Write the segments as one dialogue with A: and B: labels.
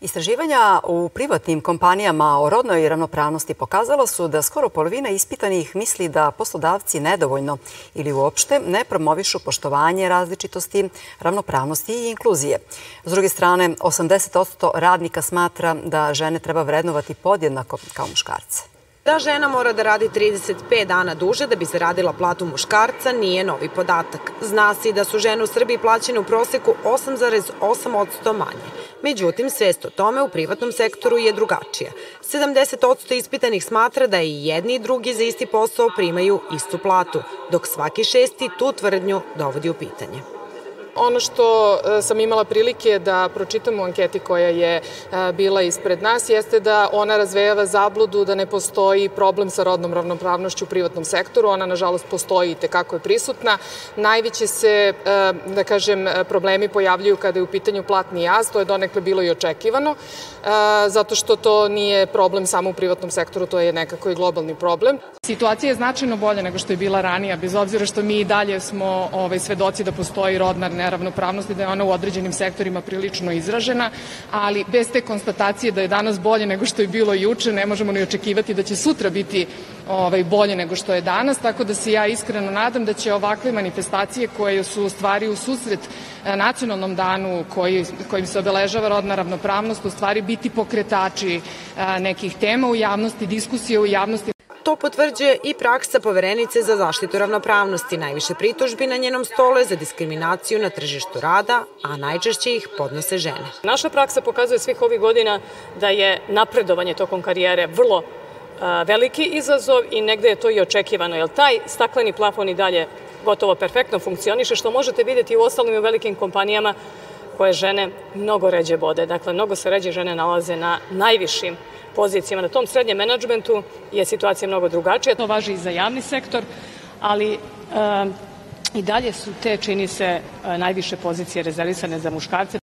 A: Istraživanja u privatnim kompanijama o rodnoj ravnopravnosti pokazala su da skoro polovina ispitanih misli da poslodavci nedovoljno ili uopšte ne promovišu poštovanje različitosti, ravnopravnosti i inkluzije. S druge strane, 80% radnika smatra da žene treba vrednovati podjednako kao muškarce.
B: Da žena mora da radi 35 dana duže da bi zaradila platu muškarca nije novi podatak. Zna se i da su žene u Srbiji plaćene u proseku 8,8% manje. Međutim, svest o tome u privatnom sektoru je drugačija. 70% ispitanih smatra da i jedni i drugi za isti posao primaju istu platu, dok svaki šesti tu tvrdnju dovodi u pitanje.
C: Ono što sam imala prilike da pročitam u anketi koja je bila ispred nas jeste da ona razvejava zabludu da ne postoji problem sa rodnom ravnopravnošću u privatnom sektoru. Ona, nažalost, postoji i tekako je prisutna. Najveće se, da kažem, problemi pojavljuju kada je u pitanju platni jaz. To je donekle bilo i očekivano, zato što to nije problem samo u privatnom sektoru, to je nekako i globalni problem. Situacija je značajno bolja nego što je bila ranija, bez obzira što mi i dalje smo svedoci da postoji rodna neravnopravnost i da je ona u određenim sektorima prilično izražena, ali bez te konstatacije da je danas bolje nego što je bilo juče, ne možemo ni očekivati da će sutra biti bolje nego što je danas, tako da se ja iskreno nadam da će ovakve manifestacije koje su u stvari u susret nacionalnom danu kojim se obeležava rodna ravnopravnost u stvari biti pokretači nekih tema u javnosti, diskusije u javnosti.
B: To potvrđuje i praksa Poverenice za zaštitu ravnopravnosti. Najviše pritužbi na njenom stolu je za diskriminaciju na tržištu rada, a najčešće ih podnose žene.
D: Naša praksa pokazuje svih ovih godina da je napredovanje tokom karijere vrlo veliki izazov i negde je to i očekivano, jer taj stakleni plafon i dalje gotovo perfektno funkcioniše, što možete vidjeti u ostalim i u velikim kompanijama koje žene mnogo ređe vode. Dakle, mnogo se ređe žene nalaze na najvišim pozicijama. Na tom srednjem menadžmentu je situacija mnogo drugačija.
E: To važi i za javni sektor, ali i dalje su te, čini se, najviše pozicije rezervisane za muškarce.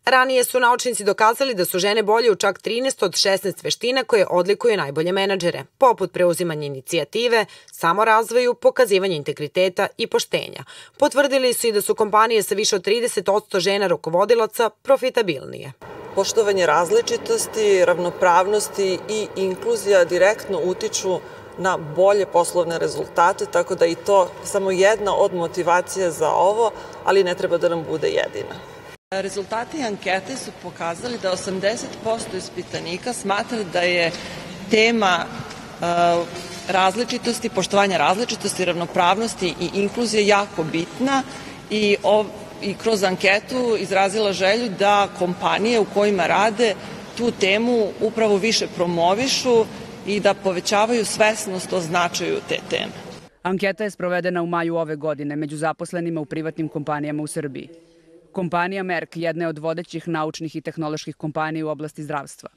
B: Ranije su naučnici dokazali da su žene bolje u čak 13 od 16 veština koje odlikuju najbolje menadžere, poput preuzimanja inicijative, samorazvoju, pokazivanja integriteta i poštenja. Potvrdili su i da su kompanije sa više od 30% žena rukovodilaca profitabilnije.
F: Poštovanje različitosti, ravnopravnosti i inkluzija direktno utiču na bolje poslovne rezultate, tako da i to samo jedna od motivacija za ovo, ali ne treba da nam bude jedina.
G: Rezultati ankete su pokazali da 80% ispitanika smatra da je tema različitosti, poštovanja različitosti, ravnopravnosti i inkluzije jako bitna i kroz anketu izrazila želju da kompanije u kojima rade tu temu upravo više promovišu i da povećavaju svesnost o značaju te teme.
H: Anketa je sprovedena u maju ove godine među zaposlenima u privatnim kompanijama u Srbiji. Kompanija Merck jedna je od vodećih naučnih i tehnoloških kompanija u oblasti zdravstva.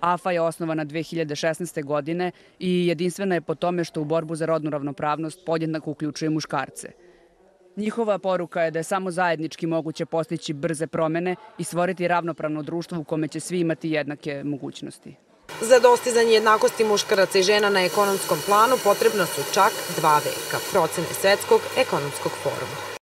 H: AFA je osnovana 2016. godine i jedinstvena je po tome što u borbu za rodnu ravnopravnost podjednako uključuje muškarce. Njihova poruka je da je samo zajednički moguće postići brze promene i stvoriti ravnopravno društvo u kome će svi imati jednake mogućnosti.
B: Za dostizanje jednakosti muškaraca i žena na ekonomskom planu potrebno su čak 2 veka, procene Svetskog ekonomskog foruma.